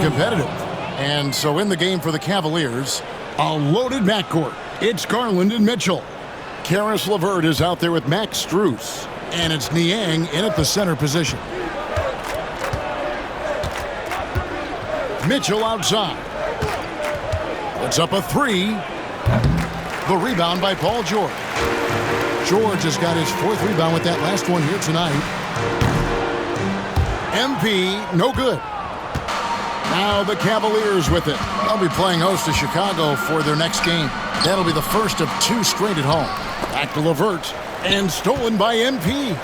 competitive. And so in the game for the Cavaliers, a loaded backcourt. It's Garland and Mitchell. Caris LeVert is out there with Max Strus. And it's Niang in at the center position. Mitchell outside. It's up a three. The rebound by Paul George. George has got his fourth rebound with that last one here tonight. MP, no good. Now the Cavaliers with it. They'll be playing host to Chicago for their next game. That'll be the first of two straight at home. Back to LeVert, and stolen by MP.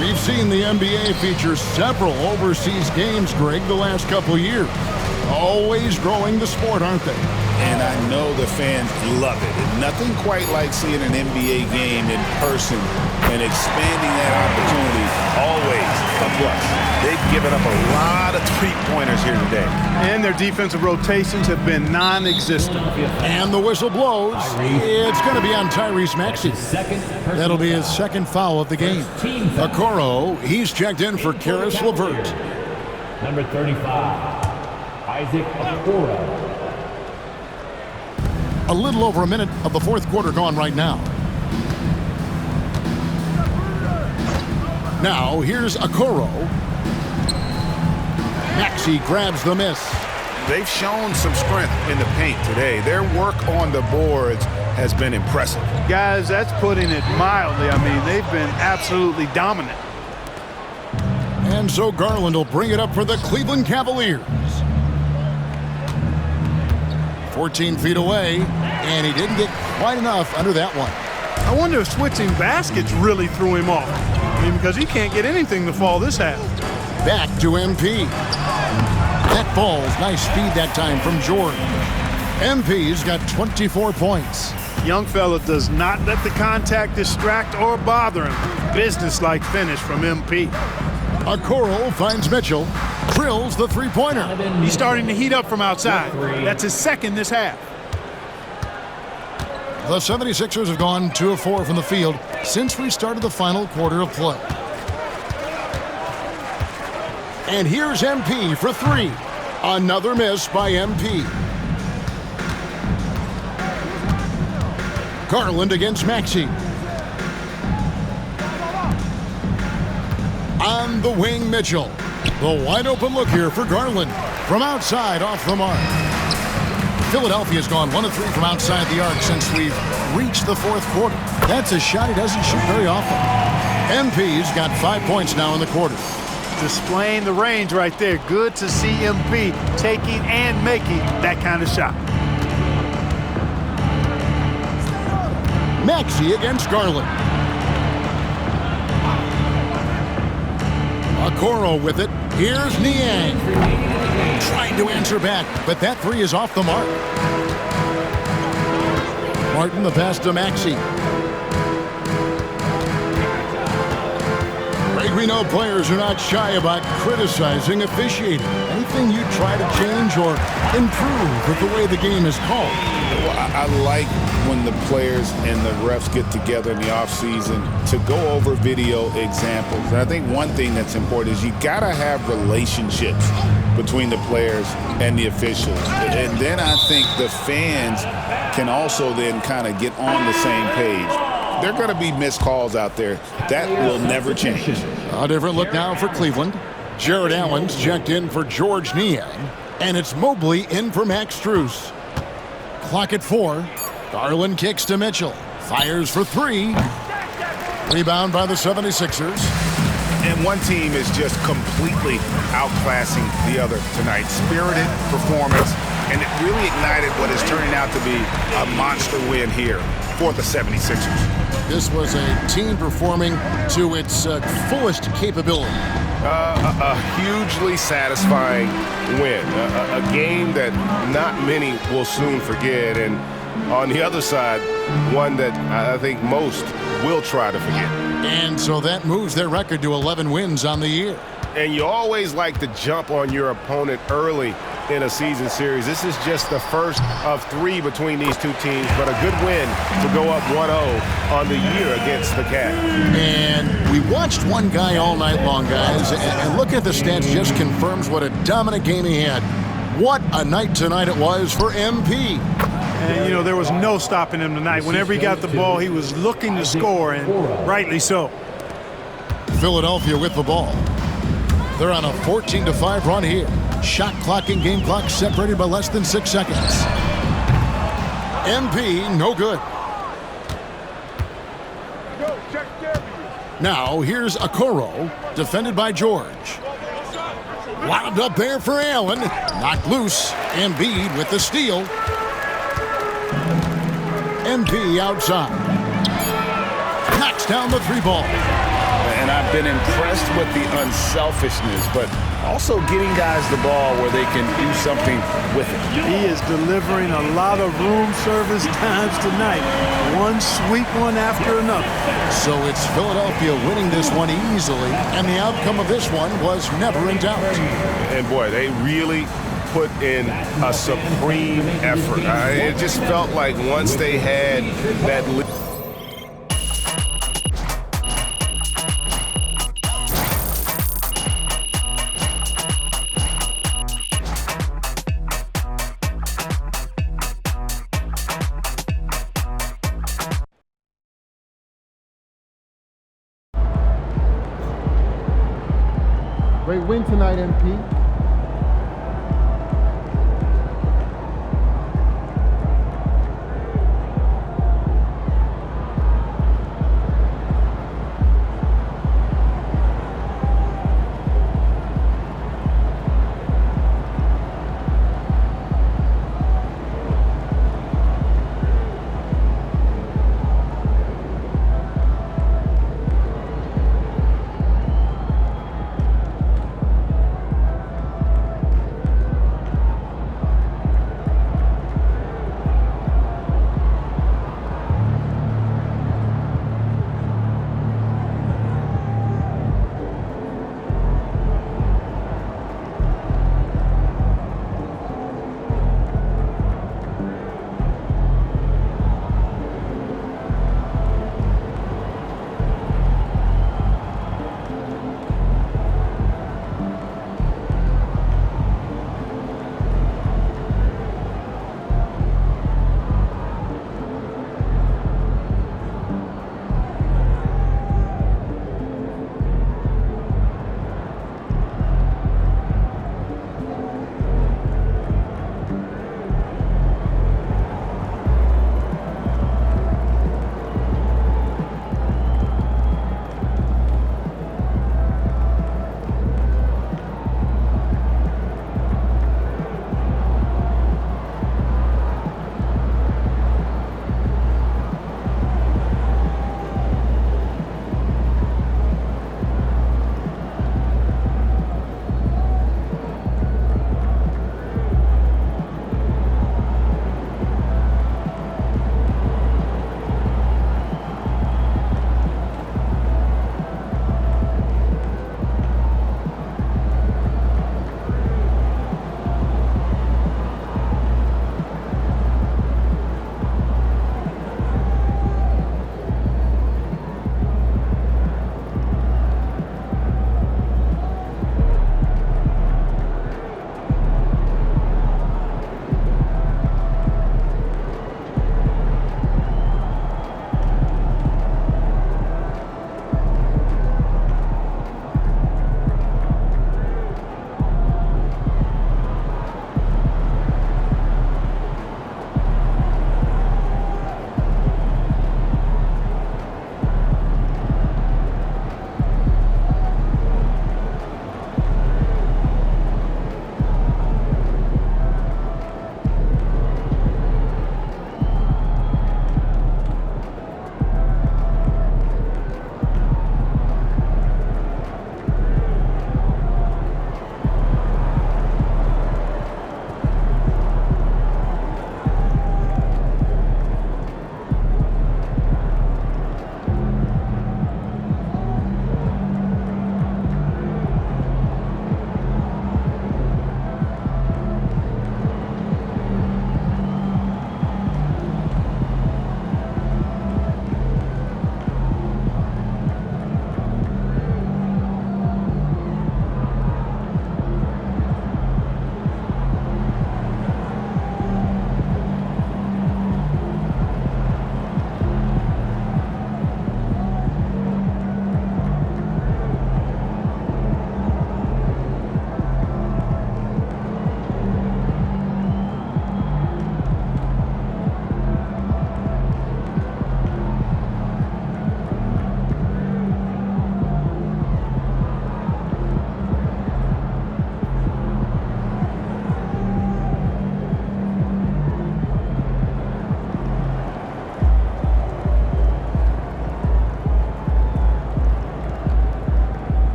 We've seen the NBA feature several overseas games, Greg, the last couple years. Always growing the sport, aren't they? And I know the fans love it. And nothing quite like seeing an NBA game in person and expanding that opportunity. Always a plus. They've given up a lot of three-pointers here today. And their defensive rotations have been non-existent. And the whistle blows. It's going to be on Tyrese Maxey. That'll be his second foul of the game. Okoro, he's checked in for Caris LeVert. Number 35, Isaac Okoro. A little over a minute of the fourth quarter gone right now. Now, here's Okoro. Maxey grabs the miss. They've shown some strength in the paint today. Their work on the boards has been impressive. Guys, that's putting it mildly. I mean, they've been absolutely dominant. And so Garland will bring it up for the Cleveland Cavaliers. 14 feet away, and he didn't get quite enough under that one. I wonder if switching baskets really threw him off. I mean, because he can't get anything to fall this half. Back to MP. That falls. Nice speed that time from Jordan. MP's got 24 points. Young fella does not let the contact distract or bother him. Business-like finish from MP. Okoro finds Mitchell. Drills the three-pointer. He's starting to heat up from outside. That's his second this half. The 76ers have gone 2 of 4 from the field since we started the final quarter of play. And here's MP for three. Another miss by MP. Garland against Maxey. On the wing, Mitchell. The wide open look here for Garland. From outside, off the mark. Philadelphia's gone 1 of 3 from outside the arc since we've reached the fourth quarter. That's a shot he doesn't shoot very often. MP's got 5 points now in the quarter. Displaying the range right there. Good to see MP taking and making that kind of shot. Maxey against Garland. Okoro with it. Here's Niang. Trying to answer back, but that three is off the mark. Martin the pass to Maxey. Greg, we know players are not shy about criticizing officiating. Anything you try to change or improve with the way the game is called? Well, I like when the players and the refs get together in the offseason to go over video examples. And I think one thing that's important is you got to have relationships between the players and the officials. And then I think the fans can also then kind of get on the same page. There are going to be missed calls out there. That will never change. A different look now for Cleveland. Jared Allen's checked in for George Niang. And it's Mobley in for Max Strus. Clock at 4. Garland kicks to Mitchell. Fires for 3. Rebound by the 76ers. And one team is just completely outclassing the other tonight. Spirited performance, and it really ignited what is turning out to be a monster win here for the 76ers. This was a team performing to its fullest capability. A hugely satisfying win. A game that not many will soon forget. And on the other side, one that I think most will try to forget. And so that moves their record to 11 wins on the year. And you always like to jump on your opponent early in a season series. This is just the first of 3 between these two teams, but a good win to go up 1-0 on the year against the Cats. And we watched one guy all night long, guys, and looking at the stats just confirms what a dominant game he had. What a night tonight it was for MP. And, you know, there was no stopping him tonight. Whenever he got the ball, he was looking to score, and rightly so. Philadelphia with the ball. They're on a 14-5 run here. Shot clock and game clock separated by less than 6 seconds. MP, no good. Now, here's Okoro, defended by George. Wound up there for Allen. Knocked loose. Embiid with the steal. MP outside. Knocks down the 3-ball. And I've been impressed with the unselfishness, but also getting guys the ball where they can do something with it. He is delivering a lot of room service times tonight. One sweet one after another. So it's Philadelphia winning this one easily, and the outcome of this one was never in doubt. And boy, they really put in a supreme effort. It just felt like once they had that lead. Great win tonight, MP.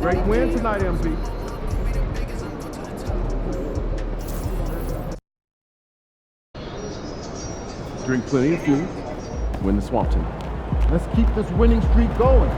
Great win tonight, MP. Drink plenty of fluid. Win the swamp tonight. Let's keep this winning streak going.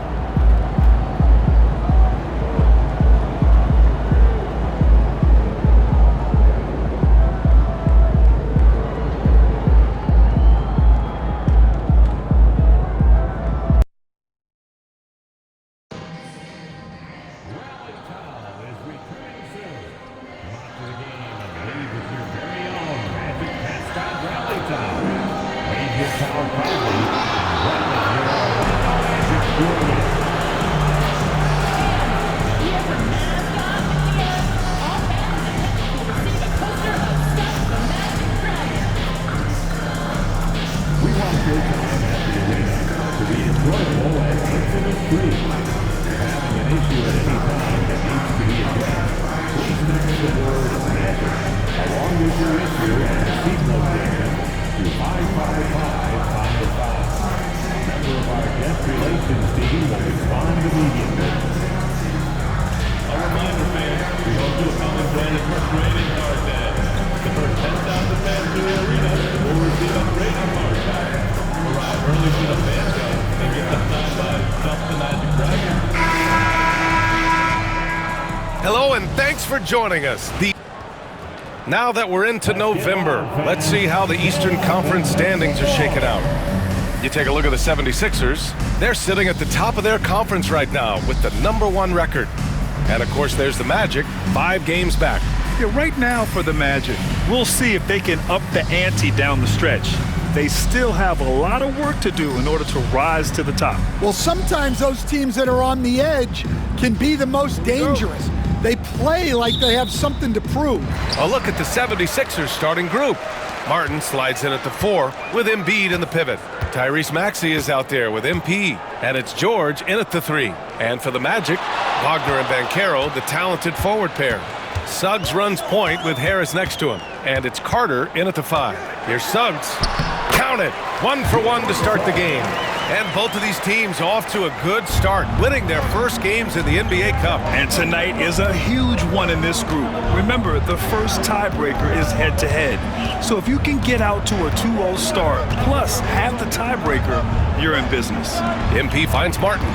Hello and thanks for joining us. Now that we're into November, let's see how the Eastern Conference standings are shaking out. You take a look at the 76ers. They're sitting at the top of their conference right now with the #1 record. And of course, there's the Magic, 5 games back. Yeah, right now for the Magic, we'll see if they can up the ante down the stretch. They still have a lot of work to do in order to rise to the top. Well, sometimes those teams that are on the edge can be the most dangerous. They play like they have something to prove. A look at the 76ers starting group. Martin slides in at the 4 with Embiid in the pivot. Tyrese Maxey is out there with MP, and it's George in at the 3. And for the Magic, Wagner and Banchero, the talented forward pair. Suggs runs point with Harris next to him, and it's Carter in at the 5. Here's Suggs. Count it. 1 for 1 to start the game. And both of these teams off to a good start, winning their first games in the NBA Cup. And tonight is a huge one in this group. Remember, the first tiebreaker is head-to-head. So if you can get out to a 2-0 start, plus have the tiebreaker, you're in business. MP finds Martin.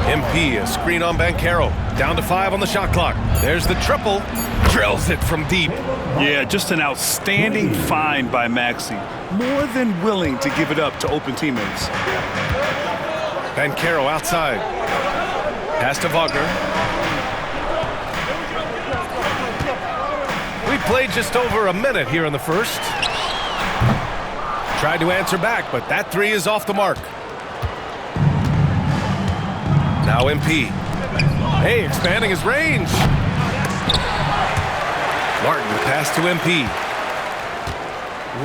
MP, a screen on Banchero. Down to 5 on the shot clock. There's the triple. Drills it from deep. Yeah, just an outstanding find by Maxey. More than willing to give it up to open teammates. Banchero outside. Pass to Wagner. We played just over a minute here in the first. Tried to answer back, but that 3 is off the mark. Now MP. Hey, expanding his range. Martin, pass to MP.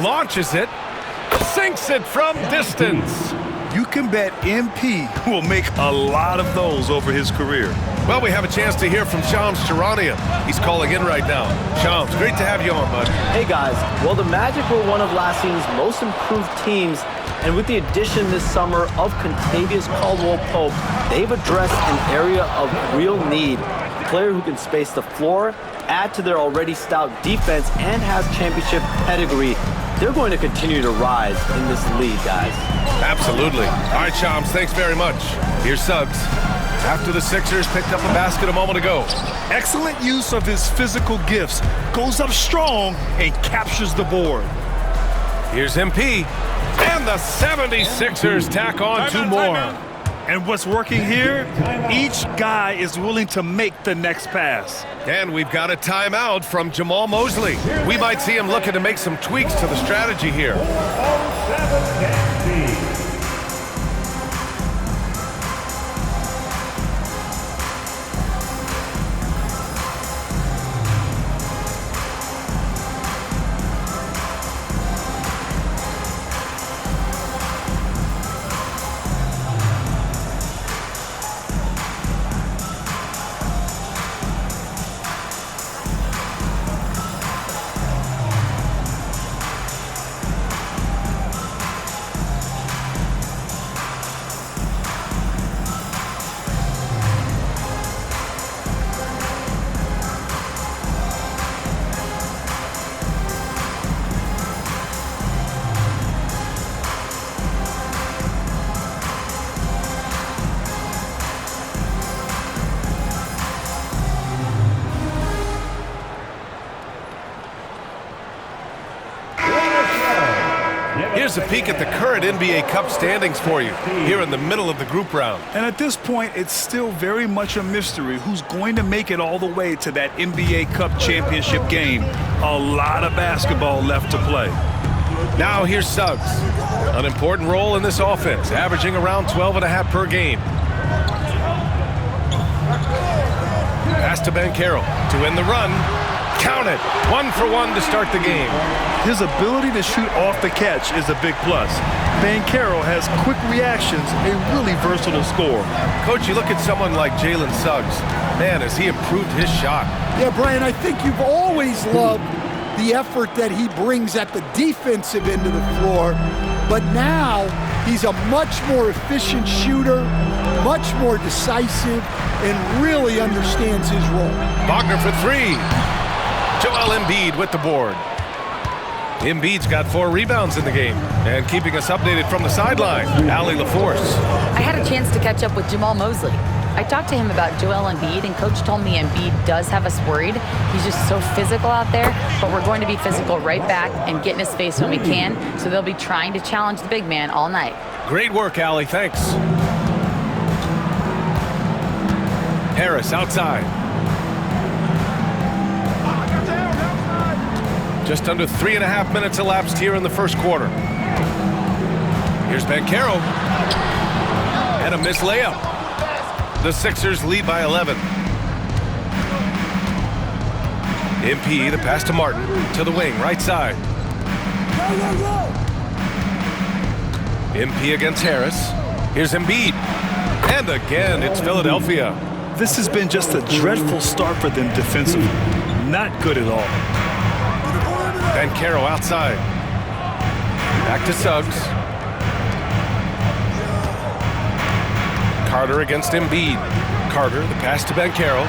Launches it. Sinks it from distance. You can bet MP will make a lot of those over his career. Well, we have a chance to hear from Shams Charania. He's calling in right now. Shams, great to have you on, bud. Hey, guys. Well, the Magic were one of last season's most improved teams, and with the addition this summer of Kentavious Caldwell-Pope, they've addressed an area of real need. A player who can space the floor, add to their already stout defense, and has championship pedigree. They're going to continue to rise in this league, guys. Absolutely. All right, Shams, thanks very much. Here's Suggs. After the Sixers picked up a basket a moment ago. Excellent use of his physical gifts. Goes up strong and captures the board. Here's MP. And the 76ers tack on 2 more. And what's working here? Each guy is willing to make the next pass. And we've got a timeout from Jamal Mosley. We might see him looking to make some tweaks to the strategy here. a peek at the current NBA Cup standings for you here in the middle of the group round. And at this point, it's still very much a mystery who's going to make it all the way to that NBA Cup championship game. A lot of basketball left to play. Now here's Suggs. An important role in this offense, averaging around 12.5 per game. Pass to Banchero to win the run. Count it. 1 for 1 to start the game. His ability to shoot off the catch is a big plus. Banchero has quick reactions, a really versatile scorer. Coach, you look at someone like Jalen Suggs. Man, has he improved his shot. Yeah, Brian, I think you've always loved the effort that he brings at the defensive end of the floor, but now he's a much more efficient shooter, much more decisive, and really understands his role. Wagner for 3. Joel Embiid with the board. Embiid's got 4 rebounds in the game. And keeping us updated from the sideline, Allie LaForce. I had a chance to catch up with Jamal Mosley. I talked to him about Joel Embiid, and Coach told me Embiid does have us worried. He's just so physical out there, but we're going to be physical right back and get in his face when we can, so they'll be trying to challenge the big man all night. Great work, Allie. Thanks. Harris outside. Just under 3.5 minutes elapsed here in the first quarter. Here's Banchero. And a missed layup. The Sixers lead by 11. MP, the pass to Martin, to the wing, right side. MP against Harris. Here's Embiid. And again, it's Philadelphia. This has been just a dreadful start for them defensively. Not good at all. Banchero outside. Back to Suggs. Carter against Embiid. Carter, the pass to Banchero.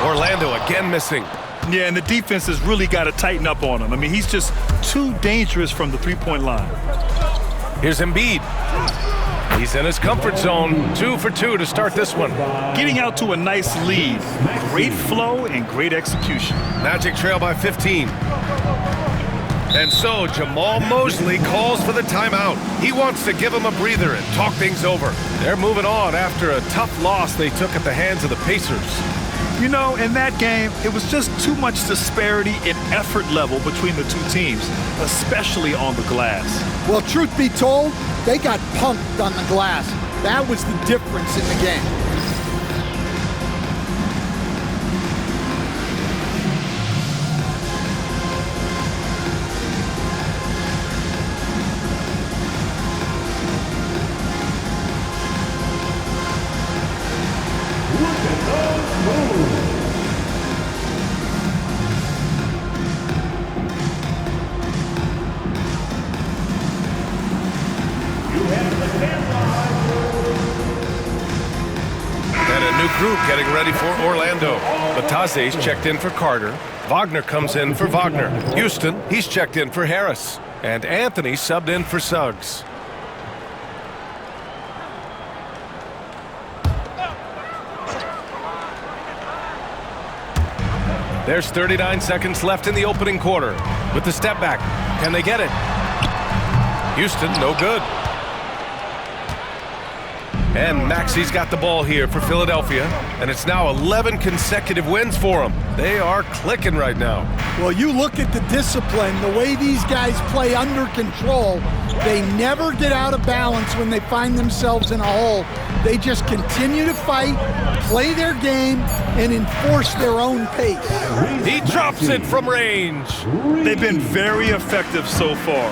Orlando again missing. Yeah, and the defense has really got to tighten up on him. I mean, he's just too dangerous from the three-point line. Here's Embiid. He's in his comfort zone. 2 for 2 to start this one. Getting out to a nice lead. Great flow and great execution. Magic trail by 15. And so Jamal Mosley calls for the timeout. He wants to give him a breather and talk things over. They're moving on after a tough loss they took at the hands of the Pacers. You know, in that game, it was just too much disparity in effort level between the two teams, especially on the glass. Well, truth be told, they got punked on the glass. That was the difference in the game. Group getting ready for Orlando. Batase's checked in for Carter. Wagner comes in for Wagner. Houston, he's checked in for Harris. And Anthony subbed in for Suggs. There's 39 seconds left in the opening quarter. With the step back, can they get it? Houston, no good. And Maxi's got the ball here for Philadelphia, and it's now 11 consecutive wins for them. They are clicking right now. Well, you look at the discipline, the way these guys play under control. They never get out of balance when they find themselves in a hole. They just continue to fight, play their game, and enforce their own pace. He drops it from range. They've been very effective so far.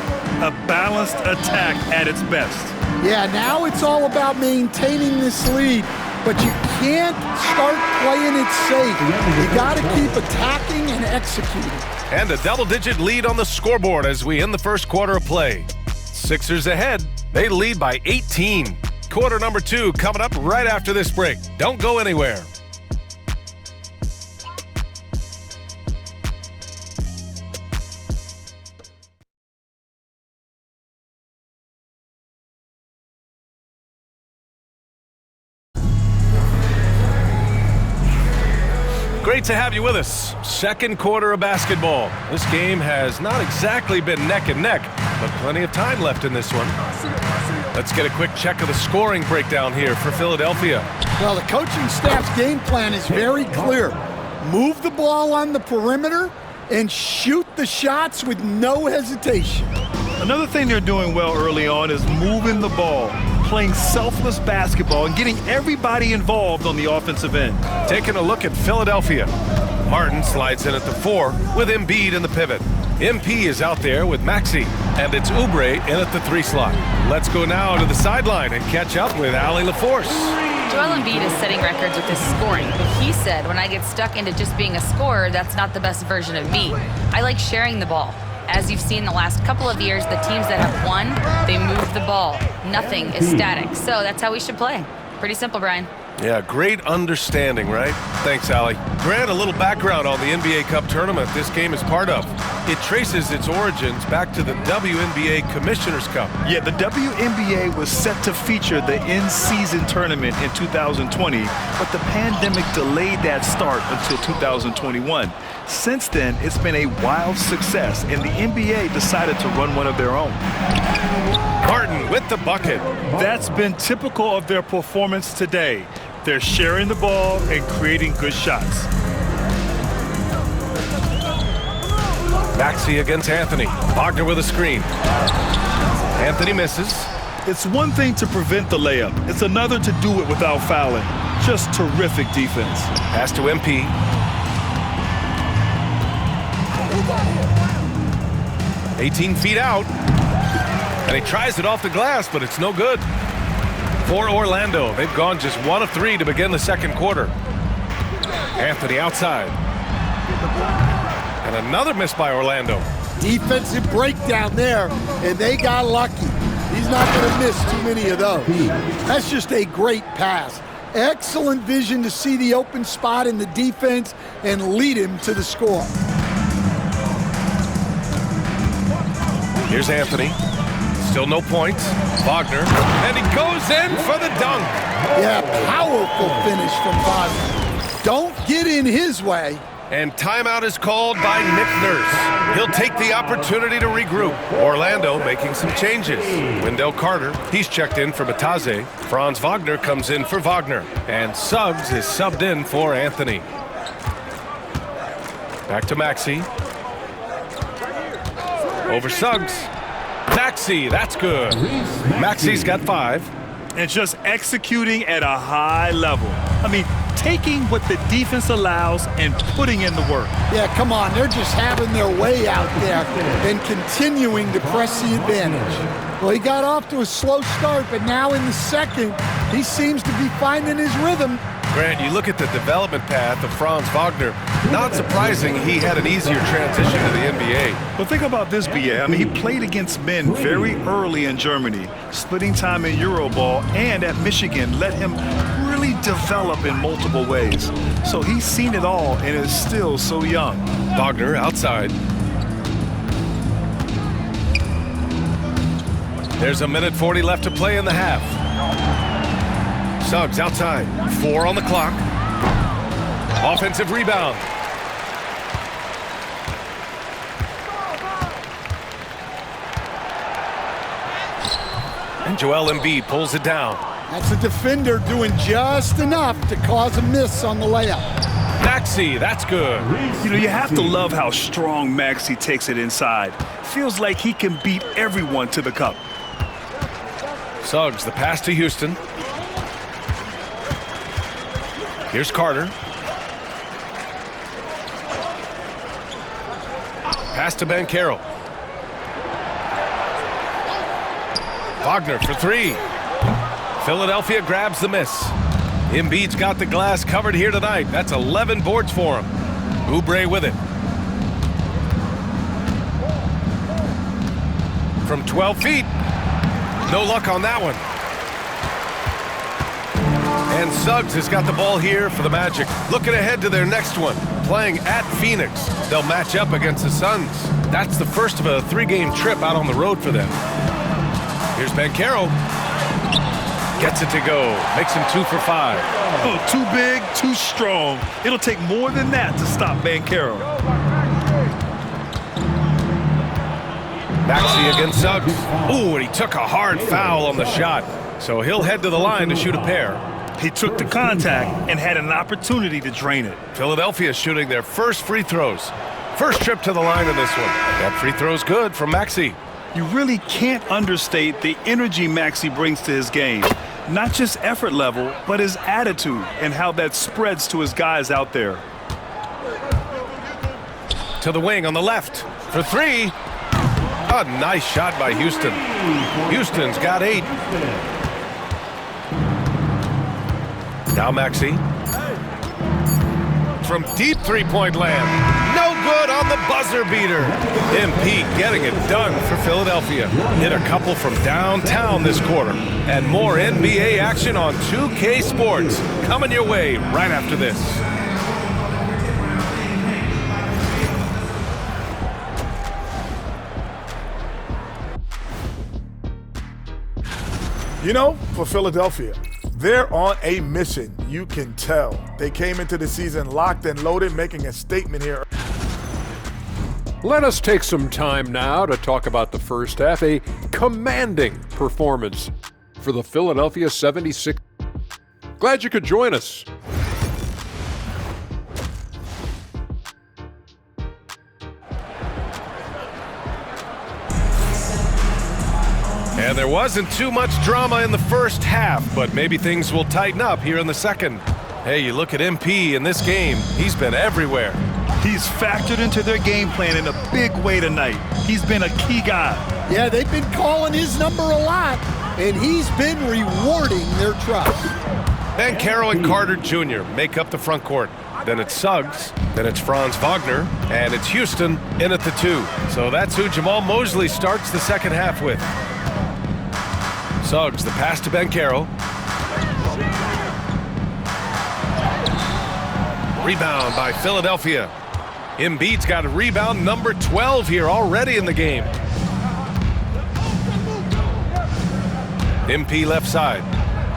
A balanced attack at its best. Yeah, now it's all about maintaining this lead, but you can't start playing it safe. You got to keep attacking and executing. And a double-digit lead on the scoreboard as we end the first quarter of play. Sixers ahead. They lead by 18. Quarter number 2 coming up right after this break. Don't go anywhere. great to have you with us. Second quarter of basketball. This game has not exactly been neck and neck, but plenty of time left in this one. Let's get a quick check of the scoring breakdown here for Philadelphia. Well, the coaching staff's game plan is very clear. Move the ball on the perimeter and shoot the shots with no hesitation. Another thing they're doing well early on is moving the ball, playing selfless basketball, and getting everybody involved on the offensive end. Taking a look at Philadelphia. Martin slides in at the 4 with Embiid in the pivot. MP is out there with Maxey, and it's Oubre in at the 3 slot. Let's go now to the sideline and catch up with Allie LaForce. Joel Embiid is setting records with his scoring, but he said, when I get stuck into just being a scorer, that's not the best version of me. I like sharing the ball. As you've seen the last couple of years, the teams that have won, they move the ball. Nothing is static. So that's how we should play. Pretty simple, Brian. Yeah, great understanding, right? Thanks, Allie. Grant, a little background on the NBA Cup tournament this game is part of. It traces its origins back to the WNBA Commissioner's Cup. Yeah, the WNBA was set to feature the in-season tournament in 2020, but the pandemic delayed that start until 2021. Since then, it's been a wild success, and the NBA decided to run one of their own. Martin with the bucket. That's been typical of their performance today. They're sharing the ball and creating good shots. Maxey against Anthony. Wagner with a screen. Anthony misses. It's one thing to prevent the layup. It's another to do it without fouling. Just terrific defense. Pass to MP. "18 feet out. And he tries it off the glass, but it's no good. For Orlando, they've gone just 1 of 3 to begin the second quarter. Anthony outside. And another miss by Orlando. Defensive breakdown there, and they got lucky. He's not going to miss too many of those. That's just a great pass. Excellent vision to see the open spot in the defense and lead him to the score. Here's Anthony. Still no points. Wagner. And he goes in for the dunk. Yeah, powerful finish from Wagner. Don't get in his way. And timeout is called by Nick Nurse. He'll take the opportunity to regroup. Orlando making some changes. Wendell Carter, he's checked in for Bataze. Franz Wagner comes in for Wagner. And Suggs is subbed in for Anthony. Back to Maxey. Over Suggs. Maxey, that's good. Maxey's got 5. And just executing at a high level. I mean, taking what the defense allows and putting in the work. Yeah, come on. They're just having their way out there and continuing to press the advantage. Well, he got off to a slow start, but now in the second, he seems to be finding his rhythm. Grant, you look at the development path of Franz Wagner. Not surprising he had an easier transition to the NBA. But think about this, BA. I mean, he played against men very early in Germany, splitting time in Euroball, and at Michigan let him really develop in multiple ways. So he's seen it all and is still so young. Wagner outside. There's a minute 40 left to play in the half. Suggs outside. 4 on the clock. Offensive rebound. And Joel Embiid pulls it down. That's a defender doing just enough to cause a miss on the layup. Maxey, that's good. You know, you have to love how strong Maxey takes it inside. Feels like he can beat everyone to the cup. Suggs, the pass to Houston. Here's Carter. Pass to Banchero. Wagner for 3. Philadelphia grabs the miss. Embiid's got the glass covered here tonight. That's 11 boards for him. Oubre with it. From 12 feet. No luck on that one. And Suggs has got the ball here for the Magic. Looking ahead to their next one. Playing at Phoenix. They'll match up against the Suns. That's the first of a 3-game trip out on the road for them. Here's Banchero. Gets it to go. Makes him 2 for 5. Oh, too big, too strong. It'll take more than that to stop Banchero. Maxey against Suggs. Ooh, and he took a hard foul on the shot. So he'll head to the line to shoot a pair. He took the contact and had an opportunity to drain it. Philadelphia shooting their first free throws. First trip to the line in this one. That free throw's good from Maxey. You really can't understate the energy Maxey brings to his game. Not just effort level, but his attitude and how that spreads to his guys out there. To the wing on the left for 3. A nice shot by Houston. Houston's got 8. Now Maxey. From deep three-point land. No good on the buzzer beater. MP getting it done for Philadelphia. Hit a couple from downtown this quarter. And more NBA action on 2K Sports. Coming your way right after this. You know, for Philadelphia, they're on a mission. You can tell. They came into the season locked and loaded, making a statement here. Let us take some time now to talk about the first half. A commanding performance for the Philadelphia 76ers. Glad you could join us. And there wasn't too much drama in the first half, but maybe things will tighten up here in the second. Hey, you look at MP in this game, he's been everywhere. He's factored into their game plan in a big way tonight. He's been a key guy. Yeah, they've been calling his number a lot, and he's been rewarding their trust. Banchero and Carter Jr. make up the front court. Then it's Suggs, then it's Franz Wagner, and it's Houston in at the 2. So that's who Jamal Mosley starts the second half with. Suggs, the pass to Banchero. Rebound by Philadelphia. Embiid's got a rebound number 12 here already in the game. MP left side.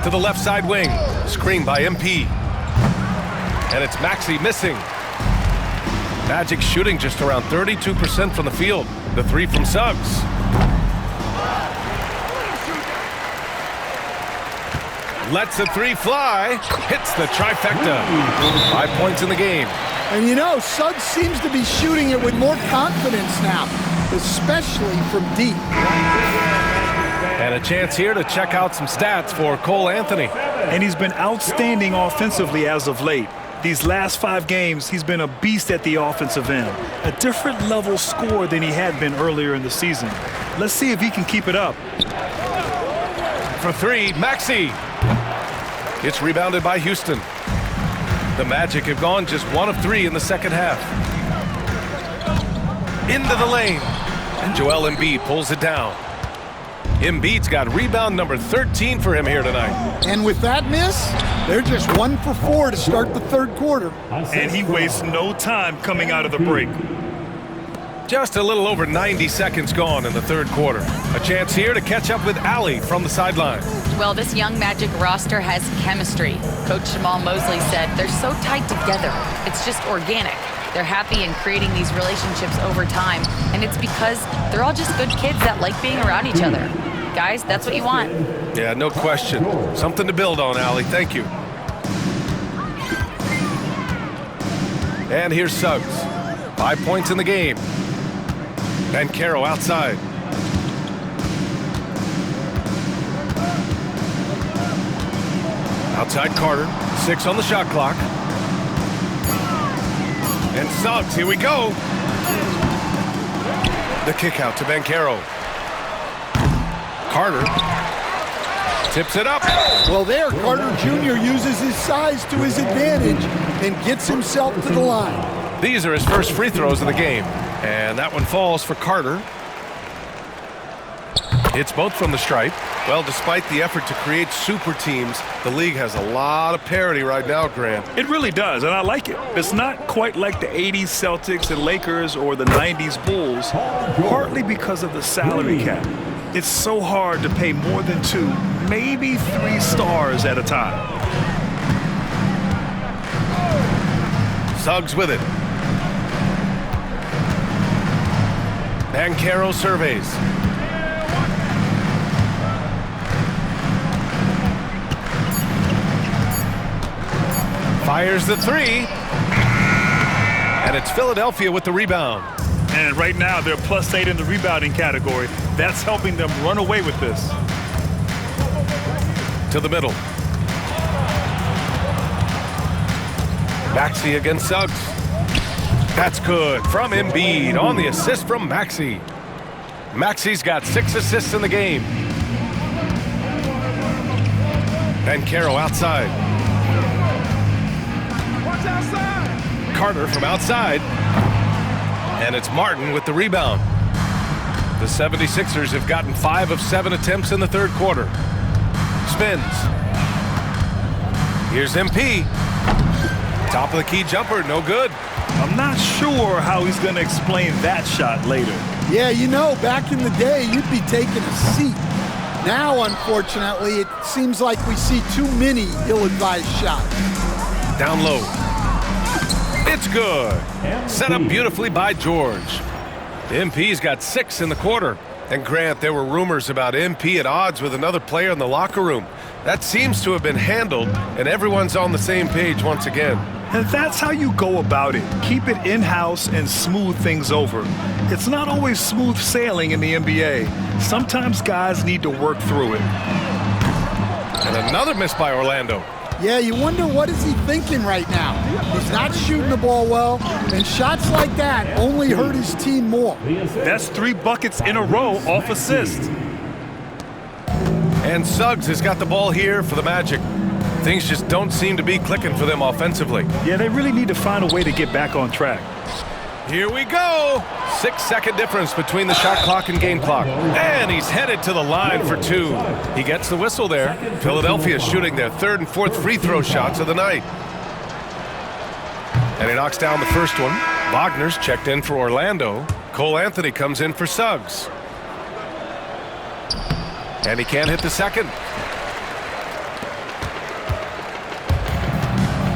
To the left side wing. Screen by MP. And it's Maxey missing. Magic shooting just around 32% from the field. The 3 from Suggs. Lets the 3 fly. Hits the trifecta. 5 points in the game. And you know, Suggs seems to be shooting it with more confidence now, especially from deep. And a chance here to check out some stats for Cole Anthony. And he's been outstanding offensively as of late. These last 5 games, he's been a beast at the offensive end. A different level scorer than he had been earlier in the season. Let's see if he can keep it up. For 3, Maxey. It's rebounded by Houston. The Magic have gone just 1 of 3 in the second half. Into the lane. And Joel Embiid pulls it down. Embiid's got rebound number 13 for him here tonight. And with that miss, they're just 1 for 4 to start the third quarter. And he wastes no time coming out of the break. Just a little over 90 seconds gone in the third quarter. A chance here to catch up with Allie from the sideline. Well, this young Magic roster has chemistry. Coach Jamal Mosley said they're so tight together. It's just organic. They're happy in creating these relationships over time, and it's because they're all just good kids that like being around each other. Guys, that's what you want. Yeah, no question. Something to build on, Allie. Thank you. And here's Suggs. 5 points in the game. Banchero outside. Outside Carter. 6 on the shot clock. And Suggs, here we go. The kick out to Banchero. Carter tips it up. Well, there, Carter Jr. uses his size to his advantage and gets himself to the line. These are his first free throws of the game. And that one falls for Carter. It's both from the stripe. Well, despite the effort to create super teams, the league has a lot of parity right now, Grant. It really does, and I like it. It's not quite like the 80s Celtics and Lakers or the 90s Bulls, partly because of the salary cap. It's so hard to pay more than 2, maybe 3 stars at a time. Suggs with it. Banchero surveys. Fires the 3. And it's Philadelphia with the rebound. And right now, they're +8 in the rebounding category. That's helping them run away with this. To the middle. Maxey against Suggs. That's good from Embiid on the assist from Maxey. Maxey's got 6 assists in the game. Banchero outside. Carter from outside. And it's Martin with the rebound. The 76ers have gotten 5 of 7 attempts in the third quarter. Spins. Here's MP. Top of the key jumper, no good. I'm not sure how he's going to explain that shot later. Yeah, you know, back in the day, you'd be taking a seat. Now, unfortunately, it seems like we see too many ill-advised shots. Down low. It's good. Set up beautifully by George. MP's got 6 in the quarter. And Grant, there were rumors about MP at odds with another player in the locker room. That seems to have been handled, and everyone's on the same page once again. And that's how you go about it. Keep it in-house and smooth things over. It's not always smooth sailing in the NBA. Sometimes guys need to work through it. And another miss by Orlando. Yeah, you wonder what is he thinking right now. He's not shooting the ball well, and shots like that only hurt his team more. That's 3 buckets in a row off assist. And Suggs has got the ball here for the Magic. Things just don't seem to be clicking for them offensively. Yeah, they really need to find a way to get back on track. Here we go. 6-second difference between the shot clock and game clock. And he's headed to the line for 2. He gets the whistle there. Philadelphia shooting their 3rd and 4th free throw shots of the night. And he knocks down the first one. Wagner's checked in for Orlando. Cole Anthony comes in for Suggs. And he can't hit the second.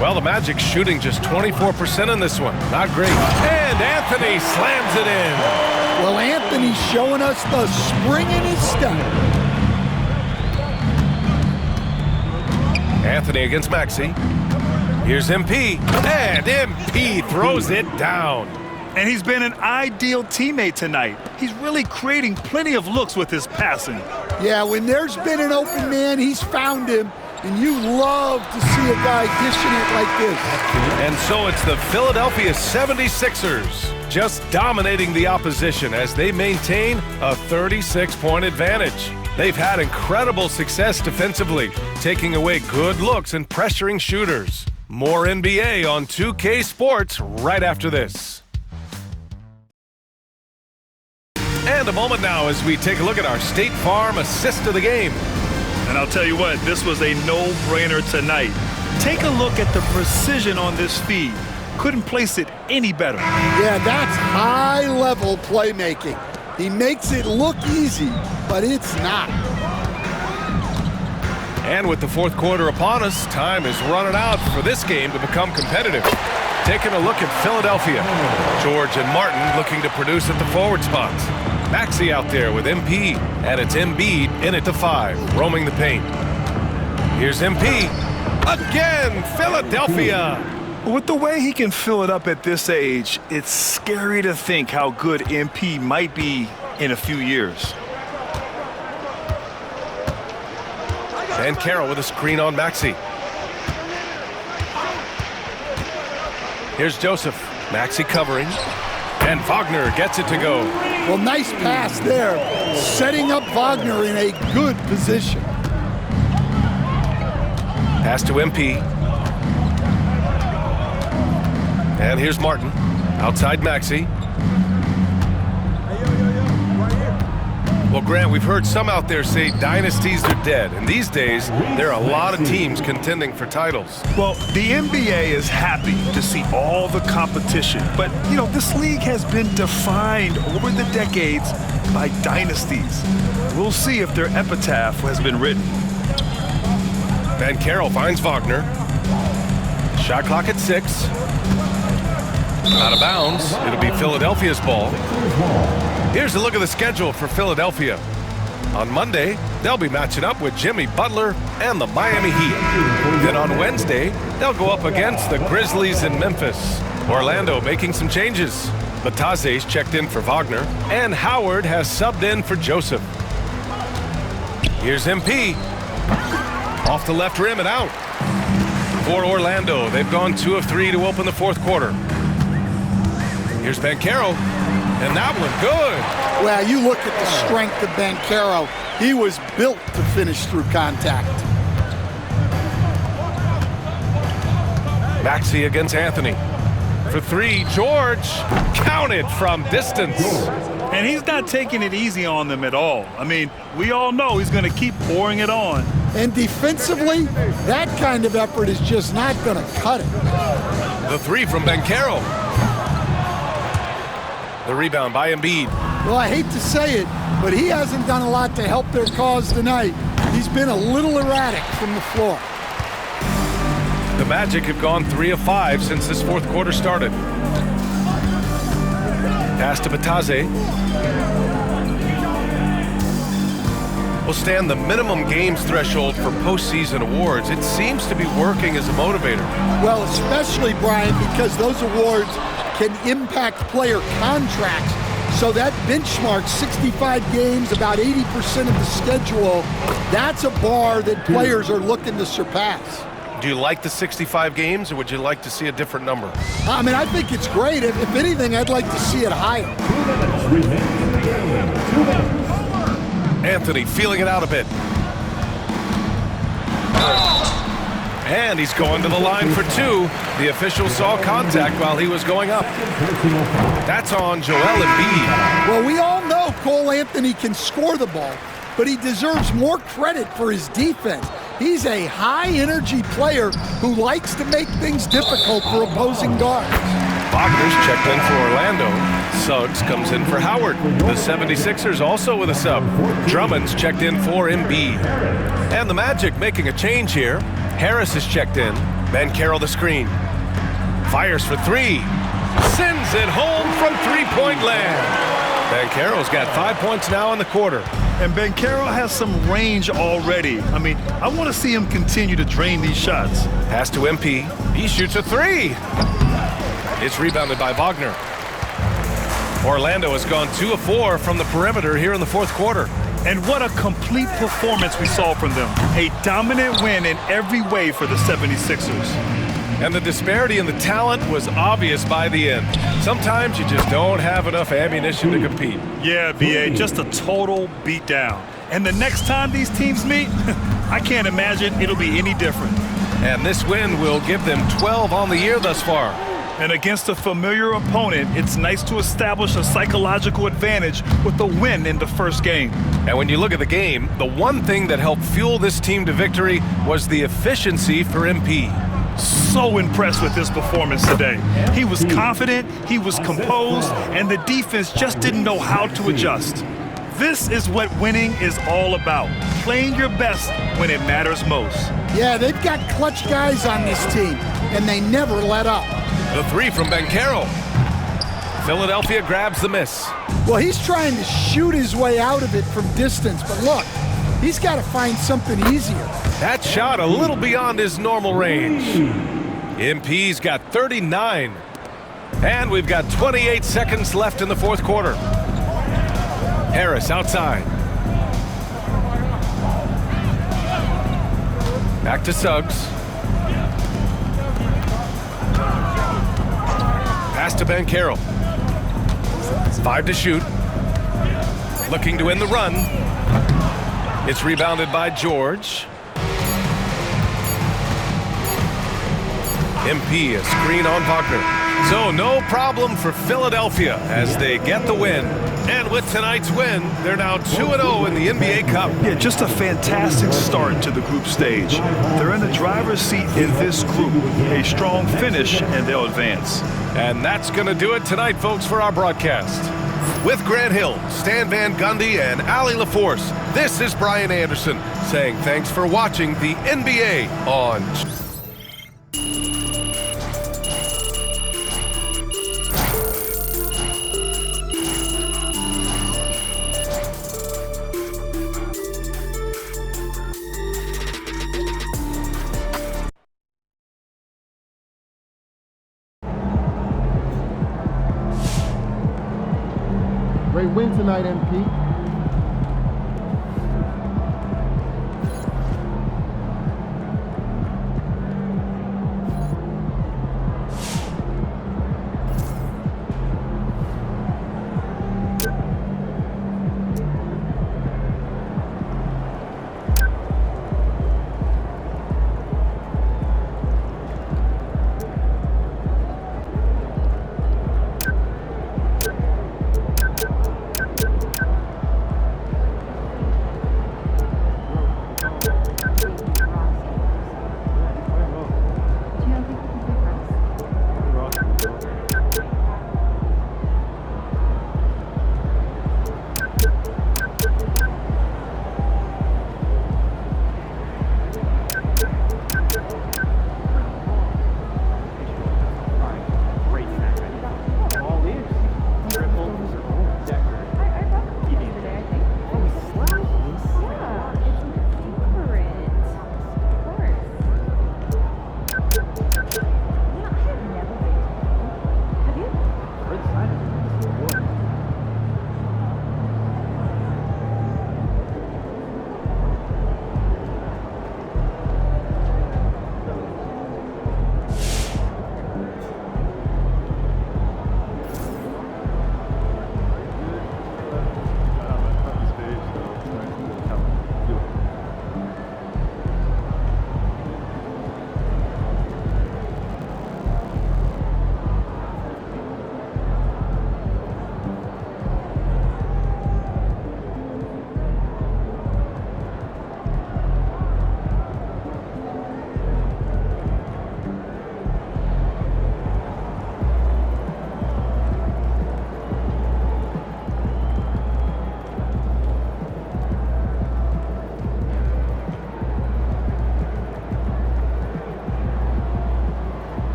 Well, the Magic shooting just 24% in this one. Not great. And Anthony slams it in. Well, Anthony's showing us the spring in his step. Anthony against Maxey. Here's MP. And MP throws it down. And he's been an ideal teammate tonight. He's really creating plenty of looks with his passing. Yeah, when there's been an open man, he's found him. And you love to see a guy dishing it like this. And so it's the Philadelphia 76ers just dominating the opposition as they maintain a 36-point advantage. They've had incredible success defensively, taking away good looks and pressuring shooters. More NBA on 2K Sports right after this. And a moment now as we take a look at our State Farm assist of the game. And I'll tell you what, this was a no-brainer tonight. Take a look at the precision on this feed. Couldn't place it any better. Yeah, that's high-level playmaking. He makes it look easy, but it's not. And with the fourth quarter upon us, time is running out for this game to become competitive. Taking a look at Philadelphia. George and Martin looking to produce at the forward spots. Maxey out there with MP, and it's Embiid in at the 5, roaming the paint. Here's MP. Again, Philadelphia. With the way he can fill it up at this age, it's scary to think how good MP might be in a few years. Banchero with a screen on Maxey. Here's Joseph. Maxey covering. And Wagner gets it to go. Well, nice pass there, setting up Wagner in a good position. Pass to MP. And here's Martin. Outside Maxey. Well, Grant, we've heard some out there say dynasties are dead, and these days there are a lot of teams contending for titles. Well, the NBA is happy to see all the competition, but, this league has been defined over the decades by dynasties. We'll see if their epitaph has been written. Banchero finds Wagner. Shot clock at 6. Out of bounds. It'll be Philadelphia's ball. Here's a look at the schedule for Philadelphia. On Monday, they'll be matching up with Jimmy Butler and the Miami Heat. Then on Wednesday, they'll go up against the Grizzlies in Memphis. Orlando making some changes. Bataze's checked in for Wagner, and Howard has subbed in for Joseph. Here's MP. Off the left rim and out. For Orlando, they've gone 2 of 3 to open the fourth quarter. Here's Banchero, and that one good. Well, you look at the strength of Banchero. He was built to finish through contact. Maxey against Anthony. For 3, George counted from distance. And he's not taking it easy on them at all. I mean, we all know he's going to keep pouring it on. And defensively, that kind of effort is just not going to cut it. The 3 from Banchero. The rebound by Embiid. Well, I hate to say it, but he hasn't done a lot to help their cause tonight. He's been a little erratic from the floor. The Magic have gone 3 of 5 since this fourth quarter started. Pass to Bataze. Will stand the minimum games threshold for postseason awards. It seems to be working as a motivator. Well, especially, Brian, because those awards can impact player contracts. So that benchmark, 65 games, about 80% of the schedule, that's a bar that players are looking to surpass. Do you like the 65 games, or would you like to see a different number? I mean, I think it's great. If anything, I'd like to see it higher. Anthony feeling it out a bit. And he's going to the line for 2. The official saw contact while he was going up. That's on Joel Embiid. Well, we all know Cole Anthony can score the ball, but he deserves more credit for his defense. He's a high-energy player who likes to make things difficult for opposing guards. Wagner's checked in for Orlando. Suggs comes in for Howard. The 76ers also with a sub. Drummond's checked in for Embiid. And the Magic making a change here. Harris is checked in. Banchero the screen. Fires for 3. Sends it home from three-point land. Banchero's got 5 points now in the quarter. And Banchero has some range already. I mean, I want to see him continue to drain these shots. Pass to MP. He shoots a 3. It's rebounded by Wagner. Orlando has gone 2 of 4 from the perimeter here in the fourth quarter. And what a complete performance we saw from them. A dominant win in every way for the 76ers. And the disparity in the talent was obvious by the end. Sometimes you just don't have enough ammunition to compete. Yeah, B.A., just a total beatdown. And the next time these teams meet, I can't imagine it'll be any different. And this win will give them 12 on the year thus far. And against a familiar opponent, it's nice to establish a psychological advantage with the win in the first game. And when you look at the game, the one thing that helped fuel this team to victory was the efficiency for MP. So impressed with his performance today. He was confident, he was composed, and the defense just didn't know how to adjust. This is what winning is all about, playing your best when it matters most. Yeah, they've got clutch guys on this team, and they never let up. The 3 from Banchero. Philadelphia grabs the miss. Well, he's trying to shoot his way out of it from distance, but look, he's got to find something easier. That shot a little beyond his normal range. MP's got 39. And we've got 28 seconds left in the fourth quarter. Harris outside. Back to Suggs. Pass to Banchero. 5 to shoot. Looking to win the run. It's rebounded by George. MP, a screen on Wagner. So no problem for Philadelphia as they get the win. And with tonight's win, they're now 2-0 in the NBA Cup. Yeah, just a fantastic start to the group stage. They're in the driver's seat in this group. A strong finish, and they'll advance. And that's going to do it tonight, folks, for our broadcast. With Grant Hill, Stan Van Gundy, and Allie LaForce, this is Brian Anderson saying thanks for watching the NBA on... Great win tonight, MP.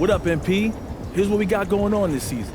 What up, MP? Here's what we got going on this season.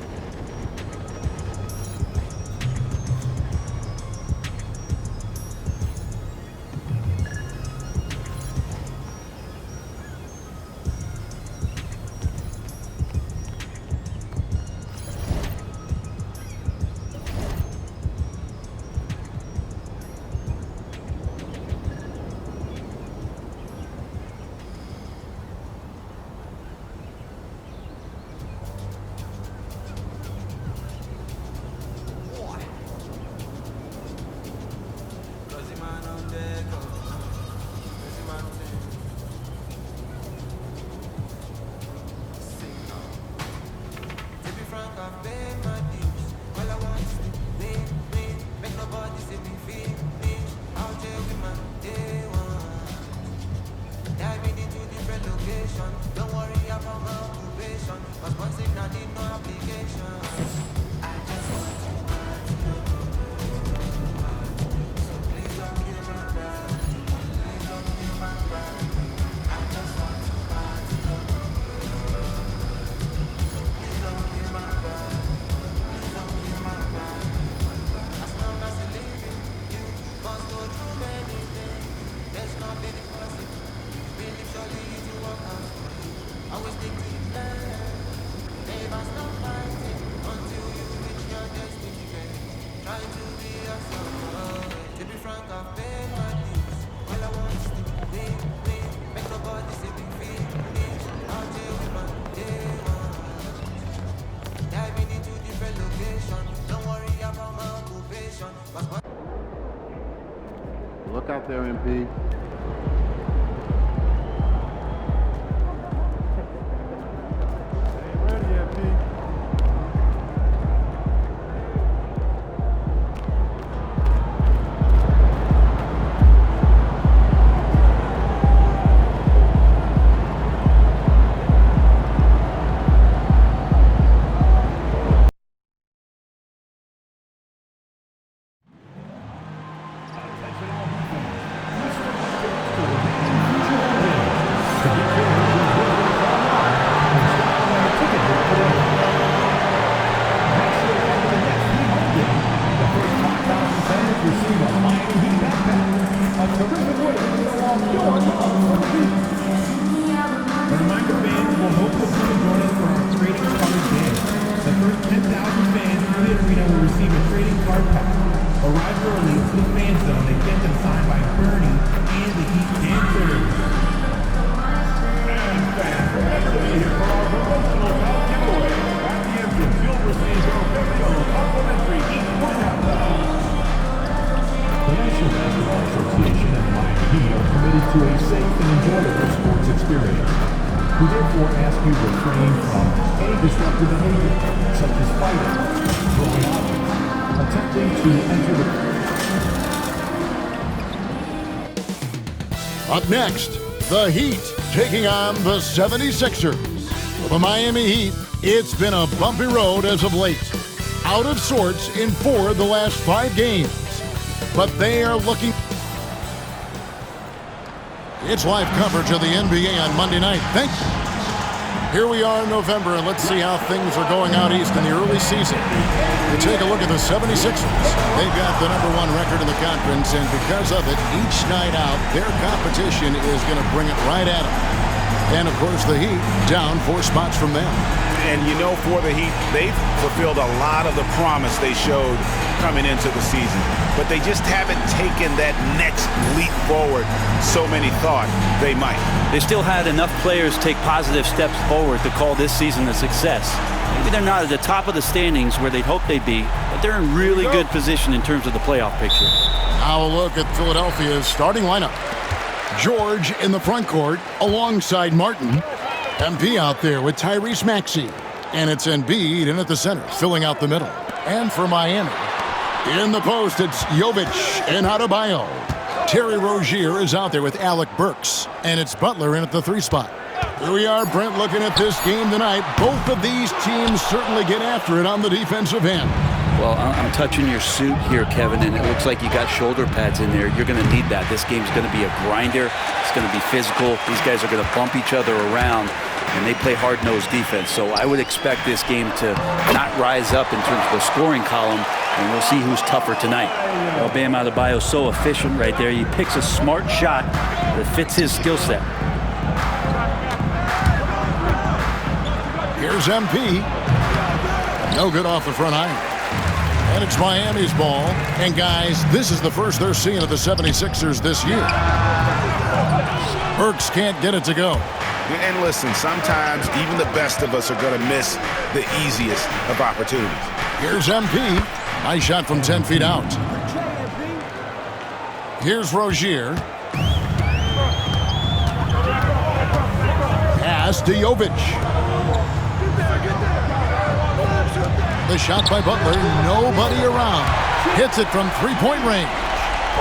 Look out there, MP. To a safe and enjoyable sports experience. We therefore ask you to refrain from any disruptive behavior, such as fighting, throwing objects, attempting to enter the... Up next, the Heat taking on the 76ers. For the Miami Heat, it's been a bumpy road as of late. Out of sorts in 4 of the last 5 games. But they are looking... It's live coverage of the NBA on Monday night. Here we are in November, and let's see how things are going out east in the early season. We take a look at the 76ers. They've got the #1 record in the conference, and because of it, each night out, their competition is going to bring it right at them. And, of course, the Heat down 4 spots from them. And you know, for the Heat, they've fulfilled a lot of the promise they showed coming into the season. But they just haven't taken that next leap forward so many thought they might. They still had enough players take positive steps forward to call this season a success. Maybe they're not at the top of the standings where they'd hope they'd be, but they're in really good position in terms of the playoff picture. Now a look at Philadelphia's starting lineup. George in the front court alongside Martin. MP out there with Tyrese Maxey. And it's Embiid in at the center, filling out the middle. And for Miami, in the post, it's Jovic and Adebayo. Terry Rozier is out there with Alec Burks. And it's Butler in at the 3 spot. Here we are, Brent, looking at this game tonight. Both of these teams certainly get after it on the defensive end. Well, I'm touching your suit here, Kevin, and it looks like you got shoulder pads in there. You're going to need that. This game's going to be a grinder. It's going to be physical. These guys are going to bump each other around, and they play hard-nosed defense. So I would expect this game to not rise up in terms of the scoring column, and we'll see who's tougher tonight. Well, Bam Adebayo so efficient right there. He picks a smart shot that fits his skill set. Here's MP. No good off the front iron. And it's Miami's ball. And guys, this is the first they're seeing of the 76ers this year. Burks can't get it to go. And listen, sometimes even the best of us are going to miss the easiest of opportunities. Here's MP. Nice shot from 10 feet out. Here's Rozier. Pass to Jovic. The shot by Butler, nobody around. Hits it from three-point range.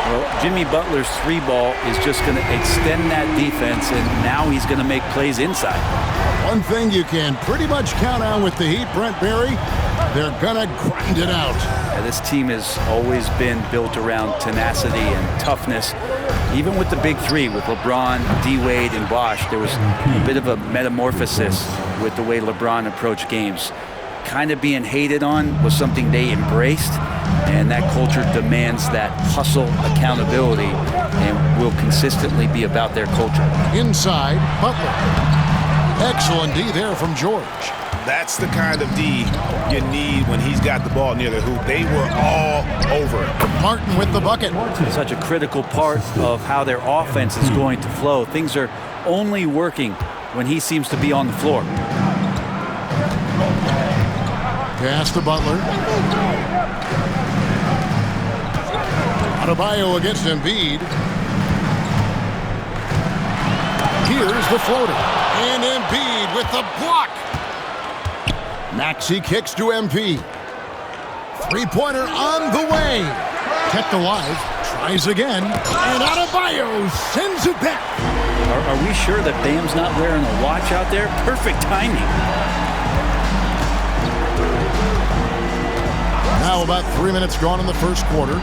Well, Jimmy Butler's three ball is just going to extend that defense, and now he's going to make plays inside. One thing you can pretty much count on with the Heat, Brent Barry, they're going to grind it out. Yeah, this team has always been built around tenacity and toughness. Even with the big three, with LeBron, D-Wade, and Bosh, there was a bit of a metamorphosis with the way LeBron approached games. Kind of being hated on was something they embraced, and that culture demands that hustle accountability and will consistently be about their culture. Inside, Butler. Excellent D there from George. That's the kind of D you need when he's got the ball near the hoop. They were all over it. Martin with the bucket. Such a critical part of how their offense is going to flow. Things are only working when he seems to be on the floor. Pass to Butler. Adebayo against Embiid. Here's the floater. And Embiid with the block. Maxey kicks to MP. Three-pointer on the way. Kept alive. Tries again. And Adebayo sends it back. Are we sure that Bam's not wearing a watch out there? Perfect timing. Now about 3 minutes gone in the first quarter.